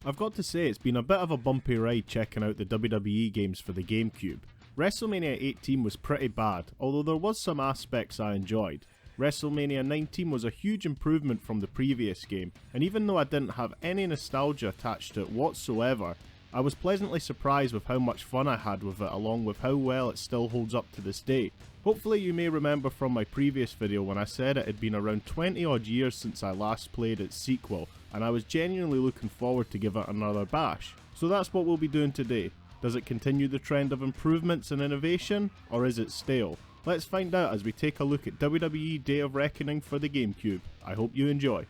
I've got to say it's been a bit of a bumpy ride checking out the WWE games for the GameCube. WrestleMania 18 was pretty bad, although there was some aspects I enjoyed. WrestleMania 19 was a huge improvement from the previous game, and even though I didn't have any nostalgia attached to it whatsoever, I was pleasantly surprised with how much fun I had with it, along with how well it still holds up to this day. Hopefully you may remember from my previous video when I said it had been around 20 odd years since I last played its sequel, and I was genuinely looking forward to give it another bash. So that's what we'll be doing today. Does it continue the trend of improvements and innovation, or is it stale? Let's find out as we take a look at WWE Day of Reckoning for the GameCube. I hope you enjoy.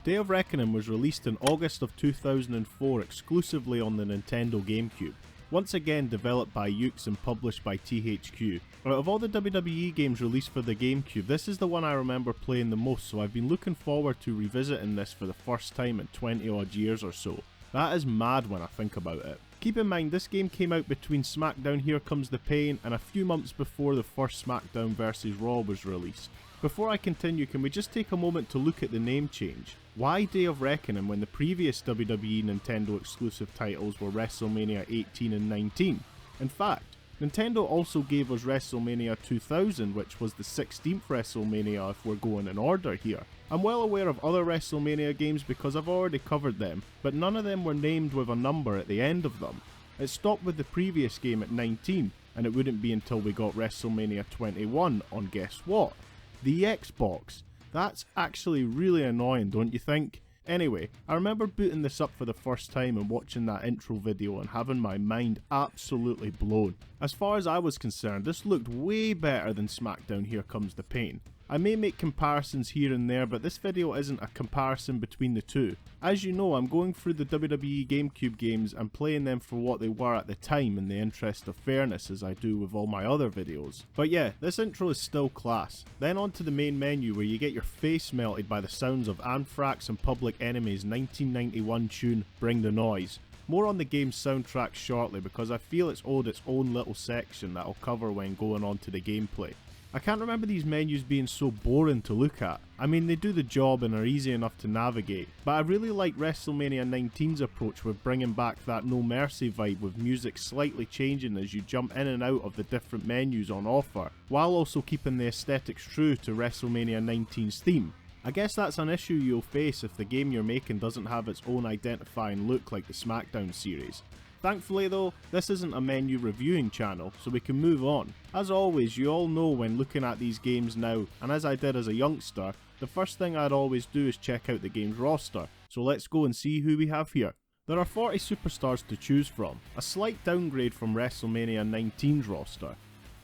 Day of Reckoning was released in August of 2004 exclusively on the Nintendo GameCube. Once again developed by Yuke's and published by THQ. Out of all the WWE games released for the GameCube, this is the one I remember playing the most, so I've been looking forward to revisiting this for the first time in 20 odd years or so. That is mad when I think about it. Keep in mind this game came out between SmackDown Here Comes the Pain and a few months before the first SmackDown vs Raw was released. Before I continue, can we just take a moment to look at the name change? Why Day of Reckoning when the previous WWE Nintendo exclusive titles were WrestleMania 18 and 19? In fact, Nintendo also gave us WrestleMania 2000, which was the 16th WrestleMania if we're going in order here. I'm well aware of other WrestleMania games because I've already covered them, but none of them were named with a number at the end of them. It stopped with the previous game at 19, and it wouldn't be until we got WrestleMania 21 on guess what? The Xbox. That's actually really annoying, don't you think? Anyway, I remember booting this up for the first time and watching that intro video and having my mind absolutely blown. As far as I was concerned, this looked way better than SmackDown Here Comes the Pain. I may make comparisons here and there, but this video isn't a comparison between the two. As you know, I'm going through the WWE GameCube games and playing them for what they were at the time in the interest of fairness, as I do with all my other videos. But yeah, this intro is still class. Then on to the main menu where you get your face melted by the sounds of Anthrax and Public Enemy's 1991 tune Bring the Noise. More on the game's soundtrack shortly because I feel it's owed its own little section that I'll cover when going on to the gameplay. I can't remember these menus being so boring to look at. I mean, they do the job and are easy enough to navigate, but I really like WrestleMania 19's approach with bringing back that No Mercy vibe with music slightly changing as you jump in and out of the different menus on offer, while also keeping the aesthetics true to WrestleMania 19's theme. I guess that's an issue you'll face if the game you're making doesn't have its own identifying look like the SmackDown series. Thankfully though, this isn't a menu reviewing channel, so we can move on. As always, you all know when looking at these games now, and as I did as a youngster, the first thing I'd always do is check out the game's roster, so let's go and see who we have here. There are 40 superstars to choose from, a slight downgrade from WrestleMania 19's roster.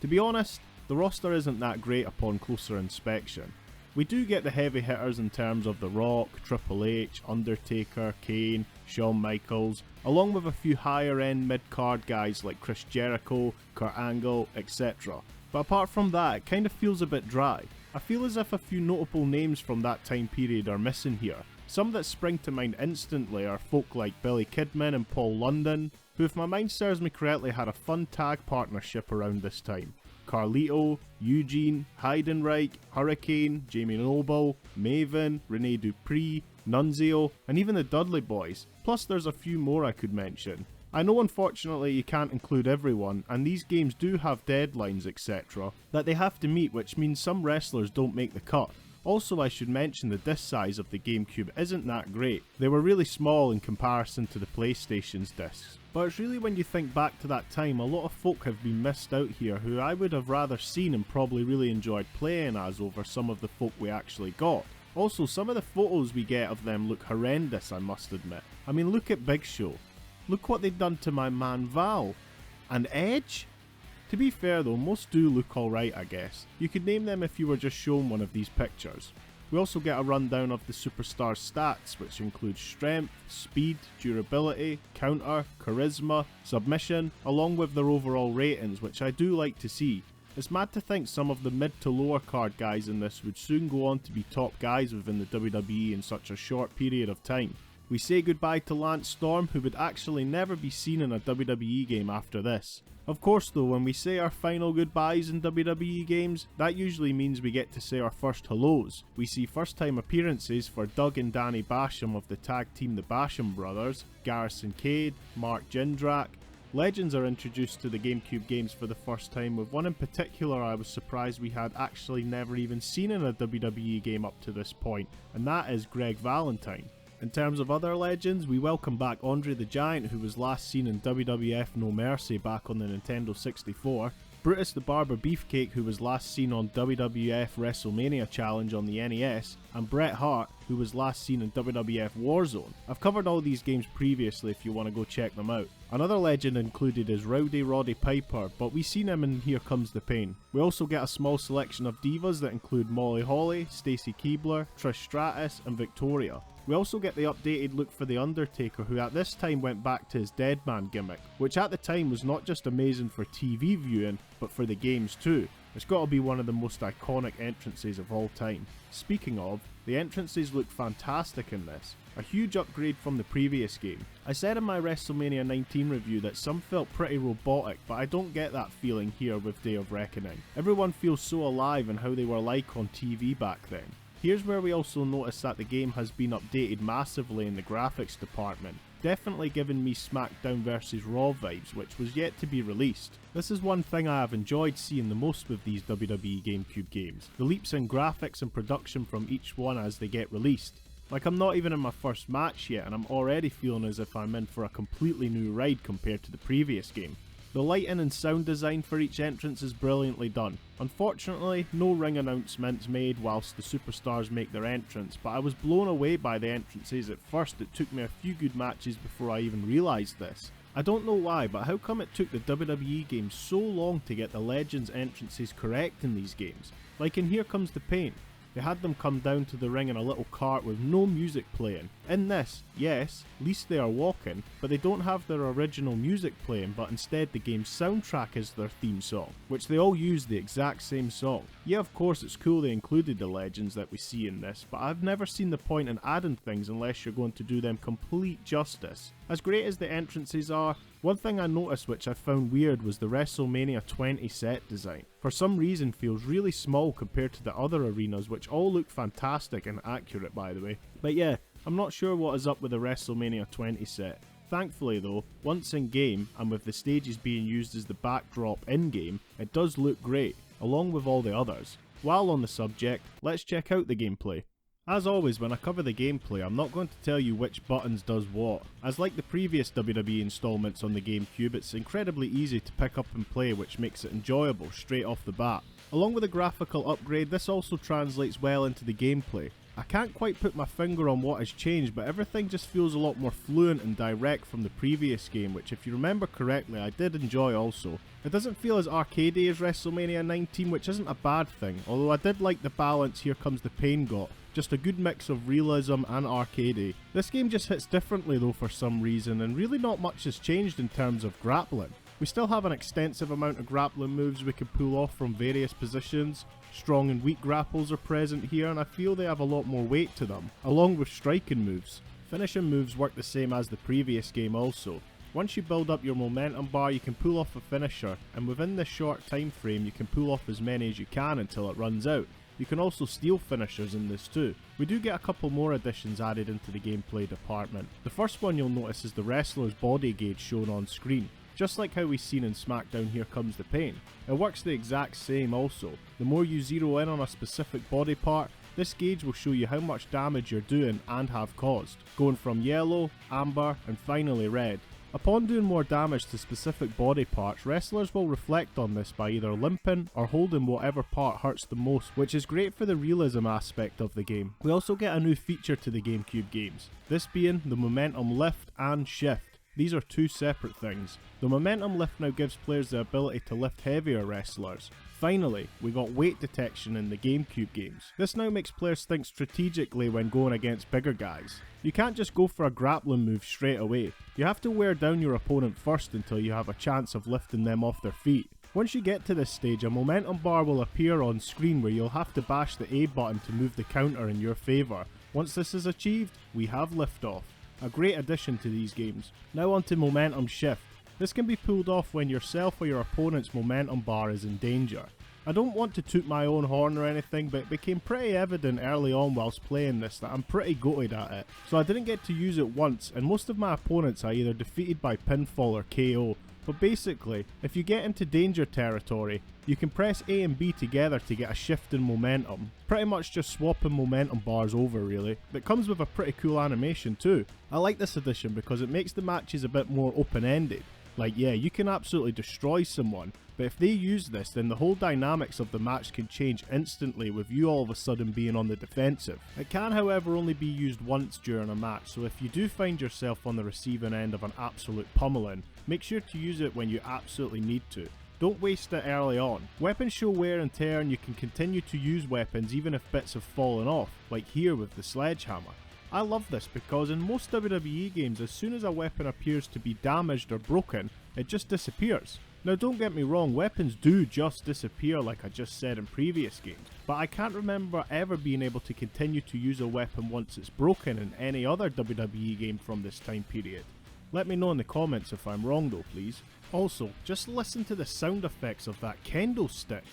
To be honest, the roster isn't that great upon closer inspection. We do get the heavy hitters in terms of The Rock, Triple H, Undertaker, Kane, Shawn Michaels, along with a few higher end mid-card guys like Chris Jericho, Kurt Angle, etc. But apart from that, it kind of feels a bit dry. I feel as if a few notable names from that time period are missing here. Some that spring to mind instantly are folk like Billy Kidman and Paul London, who if my mind serves me correctly had a fun tag partnership around this time. Carlito, Eugene, Heidenreich, Hurricane, Jamie Noble, Maven, Rene Dupree, Nunzio, and even the Dudley Boys. Plus there's a few more I could mention. I know unfortunately you can't include everyone, and these games do have deadlines etc. that they have to meet, which means some wrestlers don't make the cut. Also, I should mention the disc size of the GameCube isn't that great. They were really small in comparison to the PlayStation's discs. But it's really when you think back to that time, a lot of folk have been missed out here who I would have rather seen and probably really enjoyed playing as over some of the folk we actually got. Also, some of the photos we get of them look horrendous, I must admit. I mean, look at Big Show. Look what they've done to my man Val. And Edge? To be fair though, most do look alright I guess. You could name them if you were just shown one of these pictures. We also get a rundown of the superstar's stats, which includes strength, speed, durability, counter, charisma, submission, along with their overall ratings, which I do like to see. It's mad to think some of the mid to lower card guys in this would soon go on to be top guys within the WWE in such a short period of time. We say goodbye to Lance Storm, who would actually never be seen in a WWE game after this. Of course though, when we say our final goodbyes in WWE games, that usually means we get to say our first hellos. We see first time appearances for Doug and Danny Basham of the tag team the Basham Brothers, Garrison Cade, Mark Jindrak. Legends are introduced to the GameCube games for the first time, with one in particular I was surprised we had actually never even seen in a WWE game up to this point, and that is Greg Valentine. In terms of other legends, we welcome back Andre the Giant, who was last seen in WWF No Mercy back on the Nintendo 64, Brutus the Barber Beefcake, who was last seen on WWF WrestleMania Challenge on the NES, and Bret Hart, who was last seen in WWF Warzone. I've covered all these games previously if you want to go check them out. Another legend included is Rowdy Roddy Piper, but we've seen him in Here Comes the Pain. We also get a small selection of divas that include Molly Holly, Stacy Keibler, Trish Stratus, and Victoria. We also get the updated look for The Undertaker, who at this time went back to his Deadman gimmick, which at the time was not just amazing for TV viewing, but for the games too. It's got to be one of the most iconic entrances of all time. Speaking of, the entrances look fantastic in this, a huge upgrade from the previous game. I said in my WrestleMania 19 review that some felt pretty robotic, but I don't get that feeling here with Day of Reckoning. Everyone feels so alive in how they were like on TV back then. Here's where we also notice that the game has been updated massively in the graphics department, definitely giving me SmackDown vs Raw vibes, which was yet to be released. This is one thing I have enjoyed seeing the most with these WWE GameCube games, the leaps in graphics and production from each one as they get released. Like, I'm not even in my first match yet and I'm already feeling as if I'm in for a completely new ride compared to the previous game. The lighting and sound design for each entrance is brilliantly done. Unfortunately, no ring announcements made whilst the superstars make their entrance, but I was blown away by the entrances at first. It took me a few good matches before I even realised this. I don't know why, but how come it took the WWE games so long to get the Legends entrances correct in these games? Like in Here Comes the Pain. They had them come down to the ring in a little cart with no music playing. In this, yes, at least they are walking, but they don't have their original music playing, but instead the game's soundtrack is their theme song, which they all use the exact same song. Yeah, of course it's cool they included the legends that we see in this, but I've never seen the point in adding things unless you're going to do them complete justice. As great as the entrances are, one thing I noticed which I found weird was the WrestleMania 20 set design. For some reason feels really small compared to the other arenas, which all look fantastic and accurate by the way. But yeah, I'm not sure what is up with the WrestleMania 20 set. Thankfully though, once in game, and with the stages being used as the backdrop in game, it does look great, along with all the others. While on the subject, let's check out the gameplay. As always, when I cover the gameplay, I'm not going to tell you which buttons does what. As like the previous WWE installments on the GameCube, it's incredibly easy to pick up and play, which makes it enjoyable straight off the bat. Along with a graphical upgrade, this also translates well into the gameplay. I can't quite put my finger on what has changed, but everything just feels a lot more fluent and direct from the previous game, which if you remember correctly, I did enjoy also. It doesn't feel as arcadey as WrestleMania 19, which isn't a bad thing, although I did like the balance Here Comes the Pain got. Just a good mix of realism and arcadey. This game just hits differently though for some reason, and really not much has changed in terms of grappling. We still have an extensive amount of grappling moves we can pull off from various positions. Strong and weak grapples are present here, and I feel they have a lot more weight to them, along with striking moves. Finishing moves work the same as the previous game also. Once you build up your momentum bar, you can pull off a finisher, and within this short time frame you can pull off as many as you can until it runs out. You can also steal finishers in this too. We do get a couple more additions added into the gameplay department. The first one you'll notice is the wrestler's body gauge shown on screen. Just like how we've seen in SmackDown Here Comes the Pain. It works the exact same also. The more you zero in on a specific body part, this gauge will show you how much damage you're doing and have caused, going from yellow, amber, and finally red. Upon doing more damage to specific body parts, wrestlers will reflect on this by either limping or holding whatever part hurts the most, which is great for the realism aspect of the game. We also get a new feature to the GameCube games, this being the momentum lift and shift. These are two separate things. The momentum lift now gives players the ability to lift heavier wrestlers. Finally, we got weight detection in the GameCube games. This now makes players think strategically when going against bigger guys. You can't just go for a grappling move straight away. You have to wear down your opponent first until you have a chance of lifting them off their feet. Once you get to this stage, a momentum bar will appear on screen where you'll have to bash the A button to move the counter in your favour. Once this is achieved, we have liftoff. a great addition to these games. Now on to momentum shift. This can be pulled off when yourself or your opponent's momentum bar is in danger. I don't want to toot my own horn or anything, but it became pretty evident early on whilst playing this that I'm pretty goated at it. So I didn't get to use it once, and most of my opponents I either defeated by pinfall or KO. But basically, if you get into danger territory, you can press A and B together to get a shift in momentum. Pretty much just swapping momentum bars over really. It comes with a pretty cool animation too. I like this addition because it makes the matches a bit more open-ended. Like yeah, you can absolutely destroy someone, but if they use this, then the whole dynamics of the match can change instantly with you all of a sudden being on the defensive. It can however only be used once during a match, so if you do find yourself on the receiving end of an absolute pummeling, make sure to use it when you absolutely need to. Don't waste it early on. Weapons show wear and tear and you can continue to use weapons even if bits have fallen off, like here with the sledgehammer. I love this because in most WWE games, as soon as a weapon appears to be damaged or broken, it just disappears. Now don't get me wrong, weapons do just disappear like I just said in previous games, but I can't remember ever being able to continue to use a weapon once it's broken in any other WWE game from this time period. Let me know in the comments if I'm wrong though, please. Also, just listen to the sound effects of that kendo stick.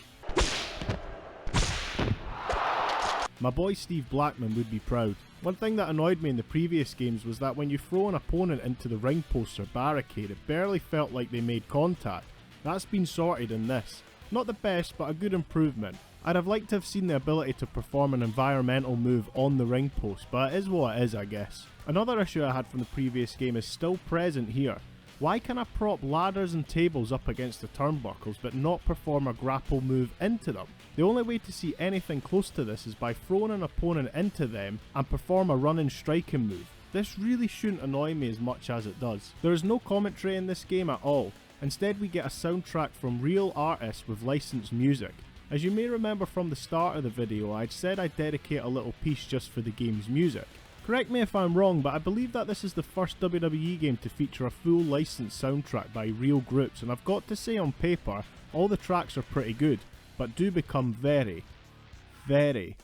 My boy Steve Blackman would be proud. One thing that annoyed me in the previous games was that when you throw an opponent into the ring post or barricade, it barely felt like they made contact. That's been sorted in this. Not the best, but a good improvement. I'd have liked to have seen the ability to perform an environmental move on the ring post, but it is what it is, I guess. Another issue I had from the previous game is still present here. Why can I prop ladders and tables up against the turnbuckles but not perform a grapple move into them? The only way to see anything close to this is by throwing an opponent into them and perform a running striking move. This really shouldn't annoy me as much as it does. There is no commentary in this game at all. Instead we get a soundtrack from real artists with licensed music. As you may remember from the start of the video, I'd said I'd dedicate a little piece just for the game's music. Correct me if I'm wrong, but I believe that this is the first WWE game to feature a full licensed soundtrack by real groups, and I've got to say on paper, all the tracks are pretty good, but do become very repetitive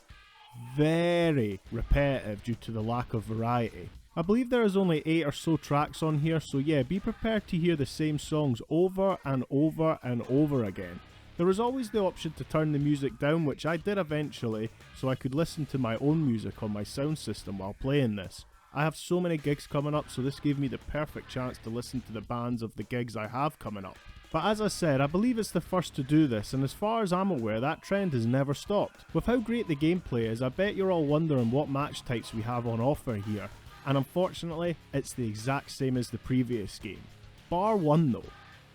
due to the lack of variety. I believe there is only 8 or so tracks on here, so yeah, be prepared to hear the same songs over and over and over again. There was always the option to turn the music down, which I did eventually, so I could listen to my own music on my sound system while playing this. I have so many gigs coming up, so this gave me the perfect chance to listen to the bands of the gigs I have coming up. But as I said, I believe it's the first to do this, and as far as I'm aware, that trend has never stopped. With how great the gameplay is, I bet you're all wondering what match types we have on offer here, and unfortunately, it's the exact same as the previous game. Bar one though.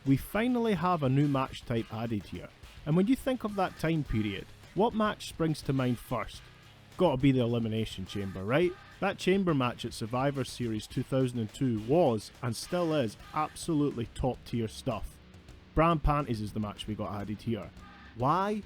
We finally have a new match type added here, and when you think of that time period, what match springs to mind first? Gotta be the Elimination Chamber, right? That chamber match at Survivor Series 2002 was, and still is, absolutely top tier stuff. Bra Panties is the match we got added here. Why?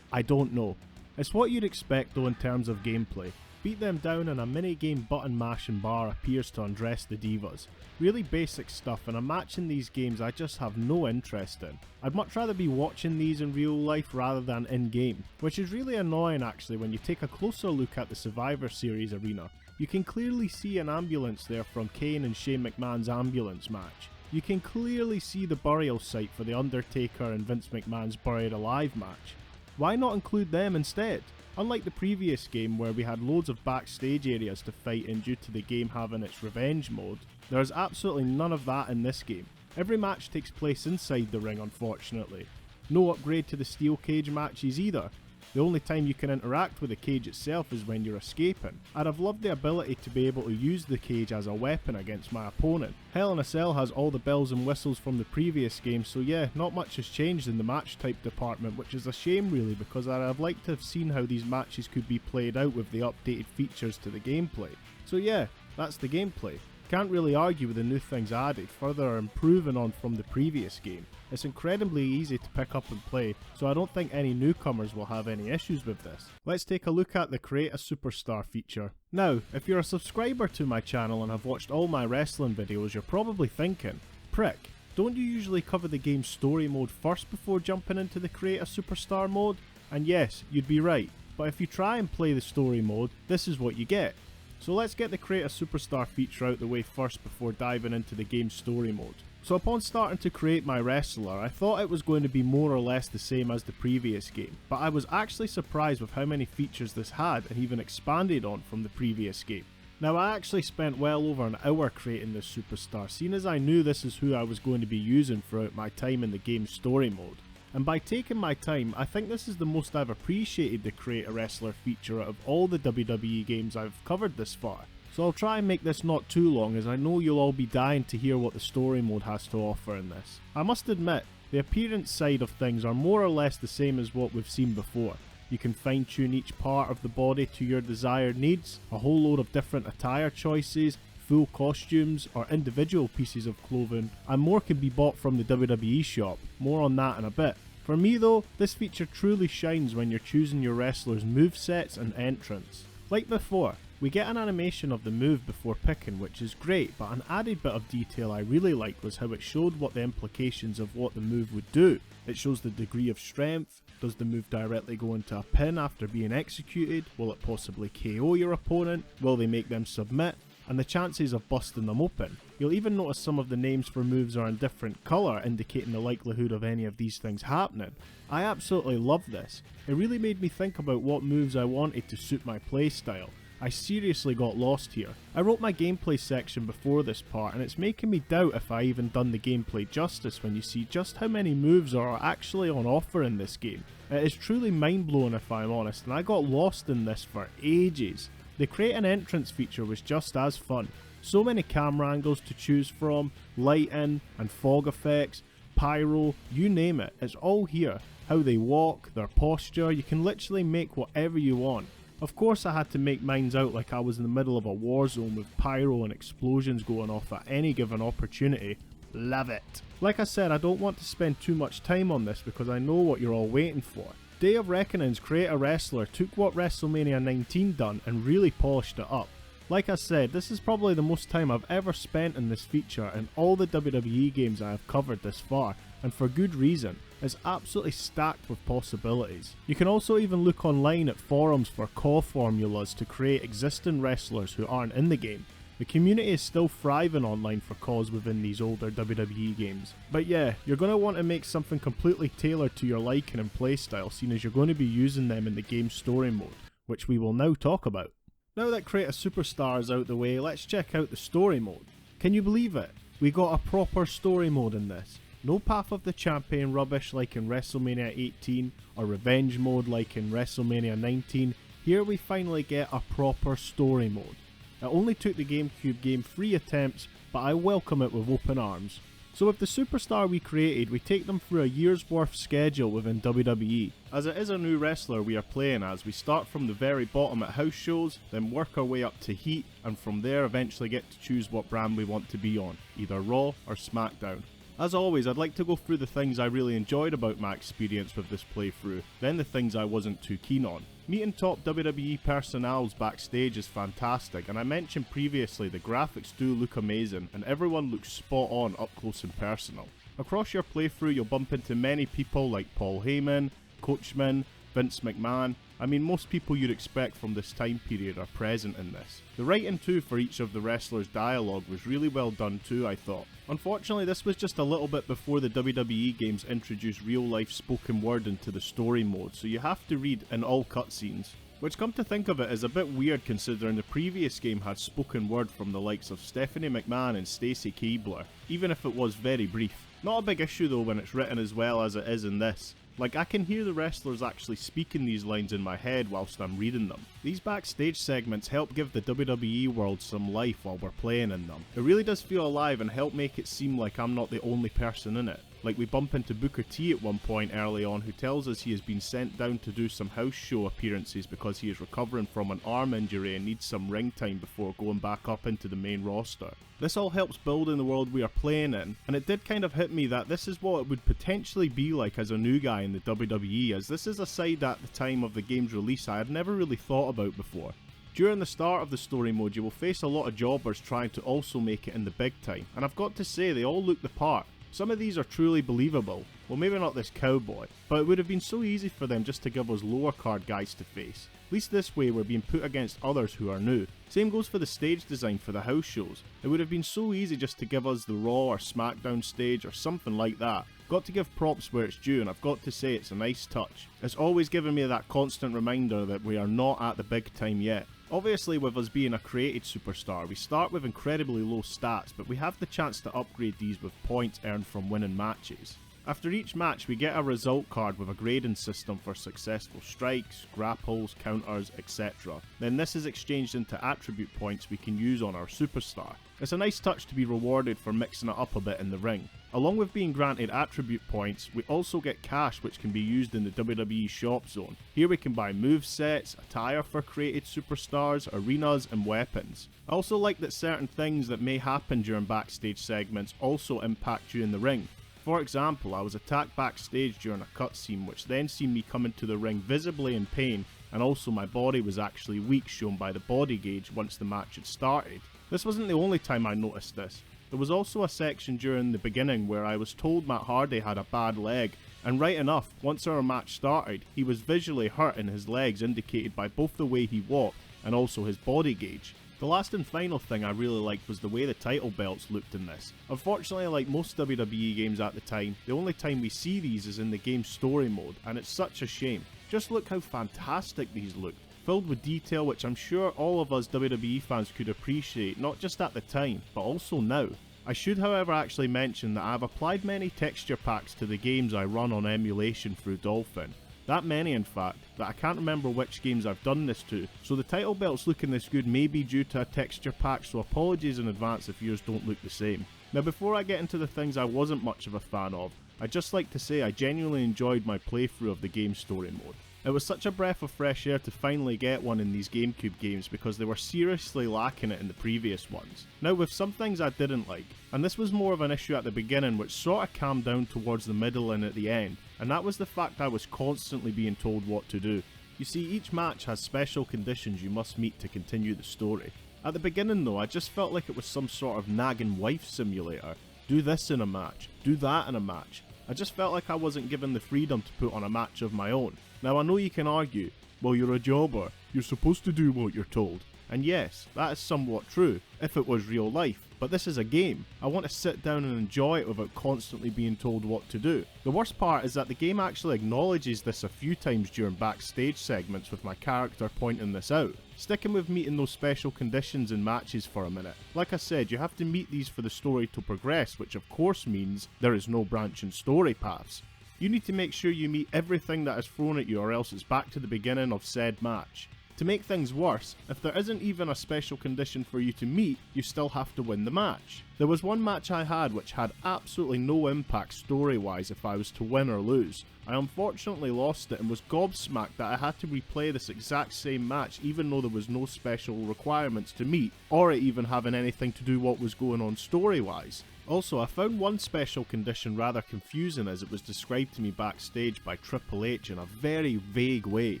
I don't know. It's what you'd expect though in terms of gameplay. Beat them down and a mini-game button mashing bar appears to undress the divas. Really basic stuff, and a match in these games I just have no interest in. I'd much rather be watching these in real life rather than in-game, which is really annoying actually when you take a closer look at the Survivor Series arena. You can clearly see an ambulance there from Kane and Shane McMahon's ambulance match. You can clearly see the burial site for The Undertaker and Vince McMahon's Buried Alive match. Why not include them instead? Unlike the previous game where we had loads of backstage areas to fight in due to the game having its revenge mode, there is absolutely none of that in this game. Every match takes place inside the ring unfortunately. No upgrade to the steel cage matches either. The only time you can interact with the cage itself is when you're escaping. I'd have loved the ability to be able to use the cage as a weapon against my opponent. Hell in a Cell has all the bells and whistles from the previous game, so yeah, not much has changed in the match type department, which is a shame really because I'd have liked to have seen how these matches could be played out with the updated features to the gameplay. So yeah, that's the gameplay. Can't really argue with the new things added, further improving on from the previous game. It's incredibly easy to pick up and play, so I don't think any newcomers will have any issues with this. Let's take a look at the Create a Superstar feature. Now, if you're a subscriber to my channel and have watched all my wrestling videos, you're probably thinking, Prick, don't you usually cover the game's story mode first before jumping into the Create a Superstar mode? And yes, you'd be right, but if you try and play the story mode, this is what you get. So let's get the Create a Superstar feature out the way first before diving into the game's story mode. So upon starting to create my wrestler, I thought it was going to be more or less the same as the previous game, but I was actually surprised with how many features this had and even expanded on from the previous game. Now I actually spent well over an hour creating this superstar, seeing as I knew this is who I was going to be using throughout my time in the game's story mode. And by taking my time, I think this is the most I've appreciated the Create a Wrestler feature out of all the WWE games I've covered this far. So I'll try and make this not too long, as I know you'll all be dying to hear what the story mode has to offer in this. I must admit, the appearance side of things are more or less the same as what we've seen before. You can fine tune each part of the body to your desired needs, a whole load of different attire choices, full costumes or individual pieces of clothing, and more can be bought from the WWE shop, more on that in a bit. For me though, this feature truly shines when you're choosing your wrestler's movesets and entrance. Like before, we get an animation of the move before picking, which is great, but an added bit of detail I really liked was how it showed what the implications of what the move would do. It shows the degree of strength. Does the move directly go into a pin after being executed? Will it possibly KO your opponent? Will they make them submit? And the chances of busting them open. You'll even notice some of the names for moves are in different colour, indicating the likelihood of any of these things happening. I absolutely love this. It really made me think about what moves I wanted to suit my playstyle. I seriously got lost here. I wrote my gameplay section before this part, and it's making me doubt if I even done the gameplay justice when you see just how many moves are actually on offer in this game. It is truly mind blowing if I'm honest, and I got lost in this for ages. The Create an Entrance feature was just as fun. So many camera angles to choose from, lighting and fog effects, pyro, you name it, it's all here. How they walk, their posture, you can literally make whatever you want. Of course I had to make mines out like I was in the middle of a war zone with pyro and explosions going off at any given opportunity. Love it. Like I said, I don't want to spend too much time on this because I know what you're all waiting for. Day of Reckoning's Create a Wrestler took what WrestleMania 19 done and really polished it up. Like I said, this is probably the most time I've ever spent in this feature in all the WWE games I have covered this far, and for good reason. It's absolutely stacked with possibilities. You can also even look online at forums for core formulas to create existing wrestlers who aren't in the game. The community is still thriving online for cause within these older WWE games. But yeah, you're going to want to make something completely tailored to your liking and playstyle, seeing as you're going to be using them in the game's story mode, which we will now talk about. Now that Create a Superstar is out the way, let's check out the story mode. Can you believe it? We got a proper story mode in this. No Path of the Champion rubbish like in WrestleMania 18 or Revenge mode like in WrestleMania 19. Here we finally get a proper story mode. It only took the GameCube game 3 attempts, but I welcome it with open arms. So with the superstar we created, we take them through a year's worth schedule within WWE. As it is a new wrestler we are playing as, we start from the very bottom at house shows, then work our way up to Heat, and from there eventually get to choose what brand we want to be on, either Raw or SmackDown. As always, I'd like to go through the things I really enjoyed about my experience with this playthrough, then the things I wasn't too keen on. Meeting top WWE personnels backstage is fantastic, and I mentioned previously the graphics do look amazing and everyone looks spot on up close and personal. Across your playthrough you'll bump into many people like Paul Heyman, Coachman, Vince McMahon. I mean, most people you'd expect from this time period are present in this. The writing too for each of the wrestlers' dialogue was really well done too, I thought. Unfortunately, this was just a little bit before the WWE games introduced real life spoken word into the story mode, so you have to read in all cutscenes. Which, come to think of it, is a bit weird considering the previous game had spoken word from the likes of Stephanie McMahon and Stacy Keibler, even if it was very brief. Not a big issue though when it's written as well as it is in this. Like, I can hear the wrestlers actually speaking these lines in my head whilst I'm reading them. These backstage segments help give the WWE world some life while we're playing in them. It really does feel alive and help make it seem like I'm not the only person in it. Like, we bump into Booker T at one point early on, who tells us he has been sent down to do some house show appearances because he is recovering from an arm injury and needs some ring time before going back up into the main roster. This all helps build in the world we are playing in, and it did kind of hit me that this is what it would potentially be like as a new guy in the WWE, as this is a side at the time of the game's release I had never really thought about before. During the start of the story mode you will face a lot of jobbers trying to also make it in the big time, and I've got to say they all look the part. Some of these are truly believable, well maybe not this cowboy, but it would have been so easy for them just to give us lower card guys to face. At least this way we're being put against others who are new. Same goes for the stage design for the house shows. It would have been so easy just to give us the Raw or SmackDown stage or something like that. Got to give props where it's due, and I've got to say it's a nice touch. It's always given me that constant reminder that we are not at the big time yet. Obviously, with us being a created superstar, we start with incredibly low stats, but we have the chance to upgrade these with points earned from winning matches. After each match, we get a result card with a grading system for successful strikes, grapples, counters, etc. Then this is exchanged into attribute points we can use on our superstar. It's a nice touch to be rewarded for mixing it up a bit in the ring. Along with being granted attribute points, we also get cash which can be used in the WWE shop zone. Here we can buy movesets, attire for created superstars, arenas and weapons. I also like that certain things that may happen during backstage segments also impact you in the ring. For example, I was attacked backstage during a cutscene which then seen me come into the ring visibly in pain, and also my body was actually weak, shown by the body gauge once the match had started. This wasn't the only time I noticed this. There was also a section during the beginning where I was told Matt Hardy had a bad leg, and right enough, once our match started, he was visually hurt in his legs, indicated by both the way he walked and also his body gauge. The last and final thing I really liked was the way the title belts looked in this. Unfortunately, like most WWE games at the time, the only time we see these is in the game's story mode, and it's such a shame. Just look how fantastic these looked, filled with detail which I'm sure all of us WWE fans could appreciate, not just at the time, but also now. I should however actually mention that I've applied many texture packs to the games I run on emulation through Dolphin. That many in fact, that I can't remember which games I've done this to, so the title belts looking this good may be due to a texture pack, so apologies in advance if yours don't look the same. Now before I get into the things I wasn't much of a fan of, I'd just like to say I genuinely enjoyed my playthrough of the game's story mode. It was such a breath of fresh air to finally get one in these GameCube games because they were seriously lacking it in the previous ones. Now with some things I didn't like, and this was more of an issue at the beginning which sort of calmed down towards the middle and at the end, and that was the fact I was constantly being told what to do. You see, each match has special conditions you must meet to continue the story. At the beginning though, I just felt like it was some sort of nagging wife simulator. Do this in a match, do that in a match. I just felt like I wasn't given the freedom to put on a match of my own. Now I know you can argue, well you're a jobber, you're supposed to do what you're told. And yes, that is somewhat true, if it was real life, but this is a game. I want to sit down and enjoy it without constantly being told what to do. The worst part is that the game actually acknowledges this a few times during backstage segments with my character pointing this out. Sticking with meeting those special conditions in matches for a minute. Like I said, you have to meet these for the story to progress, which of course means there is no branching story paths. You need to make sure you meet everything that is thrown at you or else it's back to the beginning of said match. To make things worse, if there isn't even a special condition for you to meet, you still have to win the match. There was one match I had which had absolutely no impact story-wise if I was to win or lose. I unfortunately lost it and was gobsmacked that I had to replay this exact same match even though there was no special requirements to meet, or it even having anything to do what was going on story-wise. Also, I found one special condition rather confusing as it was described to me backstage by Triple H in a very vague way.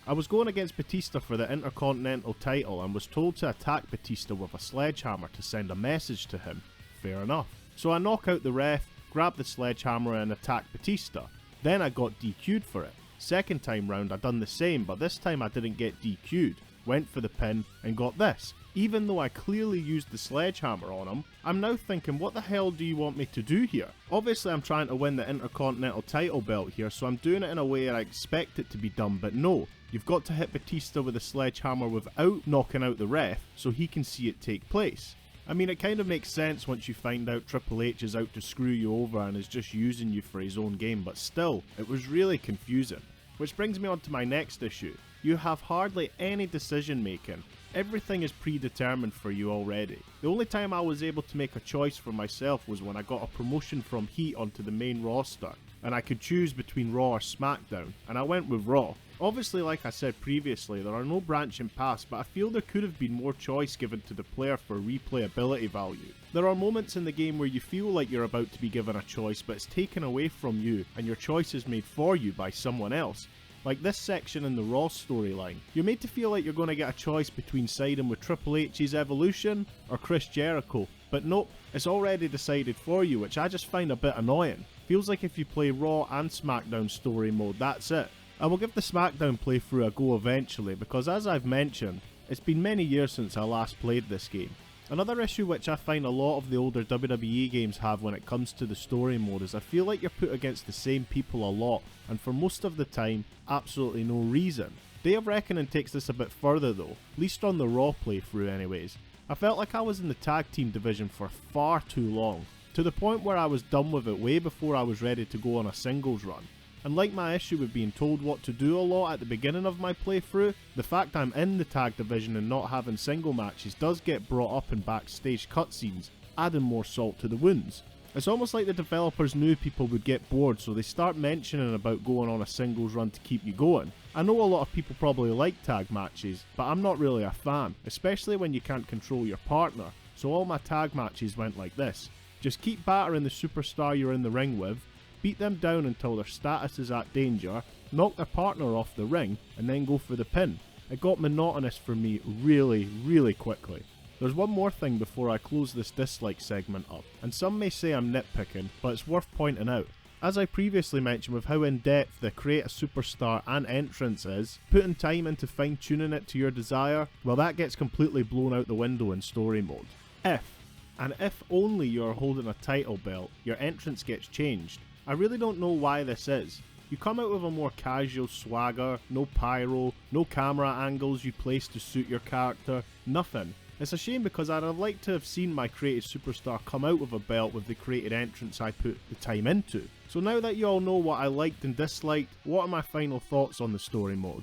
I was going against Batista for the Intercontinental title and was told to attack Batista with a sledgehammer to send a message to him. Fair enough. So I knock out the ref, grab the sledgehammer and attack Batista. Then I got DQ'd for it. Second time round I done the same, but this time I didn't get DQ'd. Went for the pin and got this. Even though I clearly used the sledgehammer on him, I'm now thinking, what the hell do you want me to do here? Obviously I'm trying to win the Intercontinental title belt here, so I'm doing it in a way I expect it to be done, but no. You've got to hit Batista with a sledgehammer without knocking out the ref, so he can see it take place. I mean, it kind of makes sense once you find out Triple H is out to screw you over and is just using you for his own game, but still, it was really confusing. Which brings me on to my next issue. You have hardly any decision making. Everything is predetermined for you already. The only time I was able to make a choice for myself was when I got a promotion from Heat onto the main roster, and I could choose between Raw or SmackDown, and I went with Raw. Obviously, like I said previously, there are no branching paths, but I feel there could have been more choice given to the player for replayability value. There are moments in the game where you feel like you're about to be given a choice, but it's taken away from you, and your choice is made for you by someone else. Like this section in the Raw storyline. You're made to feel like you're going to get a choice between siding with Triple H's Evolution or Chris Jericho, but nope, it's already decided for you, which I just find a bit annoying. Feels like if you play Raw and SmackDown story mode, that's it. I will give the SmackDown playthrough a go eventually because, as I've mentioned, it's been many years since I last played this game. Another issue which I find a lot of the older WWE games have when it comes to the story mode is I feel like you're put against the same people a lot, and for most of the time, absolutely no reason. Day of Reckoning takes this a bit further though, at least on the Raw playthrough anyways. I felt like I was in the tag team division for far too long, to the point where I was done with it way before I was ready to go on a singles run. And like my issue with being told what to do a lot at the beginning of my playthrough, the fact I'm in the tag division and not having single matches does get brought up in backstage cutscenes, adding more salt to the wounds. It's almost like the developers knew people would get bored, so they start mentioning about going on a singles run to keep you going. I know a lot of people probably like tag matches, but I'm not really a fan, especially when you can't control your partner, so all my tag matches went like this. Just keep battering the superstar you're in the ring with, beat them down until their status is at danger, knock their partner off the ring, and then go for the pin. It got monotonous for me really quickly. There's one more thing before I close this dislike segment up, and some may say I'm nitpicking, but it's worth pointing out. As I previously mentioned with how in depth the create a superstar and entrance is, putting time into fine tuning it to your desire, well that gets completely blown out the window in story mode. If only you're holding a title belt, your entrance gets changed. I really don't know why this is. You come out with a more casual swagger, no pyro, no camera angles you place to suit your character, nothing. It's a shame because I'd have liked to have seen my created superstar come out with a belt with the created entrance I put the time into. So now that you all know what I liked and disliked, what are my final thoughts on the story mode?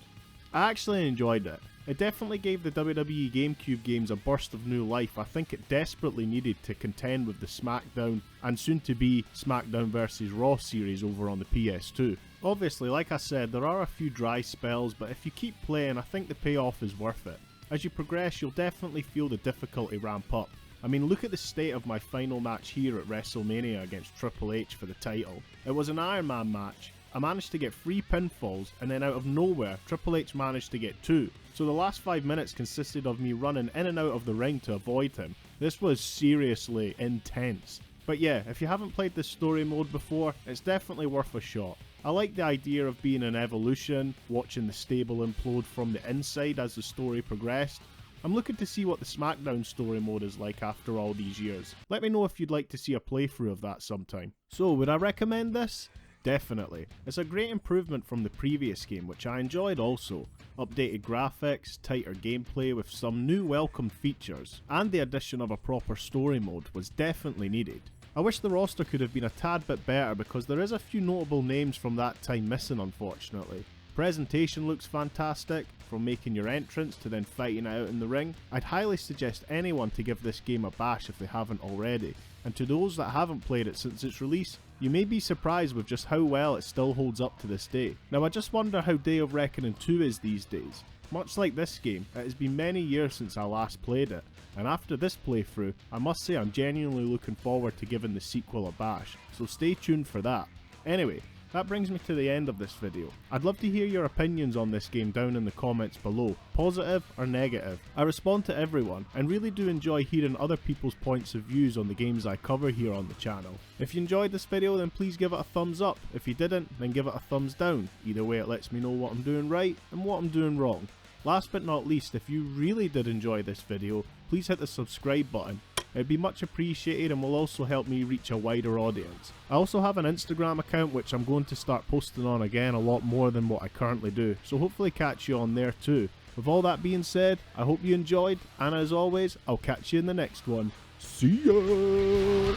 I actually enjoyed it. It definitely gave the WWE GameCube games a burst of new life I think it desperately needed to contend with the SmackDown and soon to be SmackDown vs Raw series over on the PS2. Obviously, like I said, there are a few dry spells, but if you keep playing I think the payoff is worth it. As you progress you'll definitely feel the difficulty ramp up. I mean, look at the state of my final match here at WrestleMania against Triple H for the title. It was an Iron Man match. I managed to get 3 pinfalls and then out of nowhere Triple H managed to get 2. So the last 5 minutes consisted of me running in and out of the ring to avoid him. This was seriously intense. But yeah, if you haven't played this story mode before, it's definitely worth a shot. I like the idea of being an evolution, watching the stable implode from the inside as the story progressed. I'm looking to see what the SmackDown story mode is like after all these years. Let me know if you'd like to see a playthrough of that sometime. So would I recommend this? Definitely. It's a great improvement from the previous game, which I enjoyed also. Updated graphics, tighter gameplay with some new welcome features, and the addition of a proper story mode was definitely needed. I wish the roster could have been a tad bit better because there is a few notable names from that time missing unfortunately. Presentation looks fantastic, from making your entrance to then fighting it out in the ring. I'd highly suggest anyone to give this game a bash if they haven't already. And to those that haven't played it since its release, you may be surprised with just how well it still holds up to this day. Now I just wonder how Day of Reckoning 2 is these days. Much like this game, it has been many years since I last played it, and after this playthrough, I must say I'm genuinely looking forward to giving the sequel a bash, so stay tuned for that. Anyway, that brings me to the end of this video. I'd love to hear your opinions on this game down in the comments below, positive or negative. I respond to everyone and really do enjoy hearing other people's points of views on the games I cover here on the channel. If you enjoyed this video then please give it a thumbs up, if you didn't then give it a thumbs down. Either way it lets me know what I'm doing right and what I'm doing wrong. Last but not least, if you really did enjoy this video, please hit the subscribe button. It'd be much appreciated and will also help me reach a wider audience. I also have an Instagram account which I'm going to start posting on again a lot more than what I currently do, so hopefully catch you on there too. With all that being said, I hope you enjoyed, and as always, I'll catch you in the next one. See ya!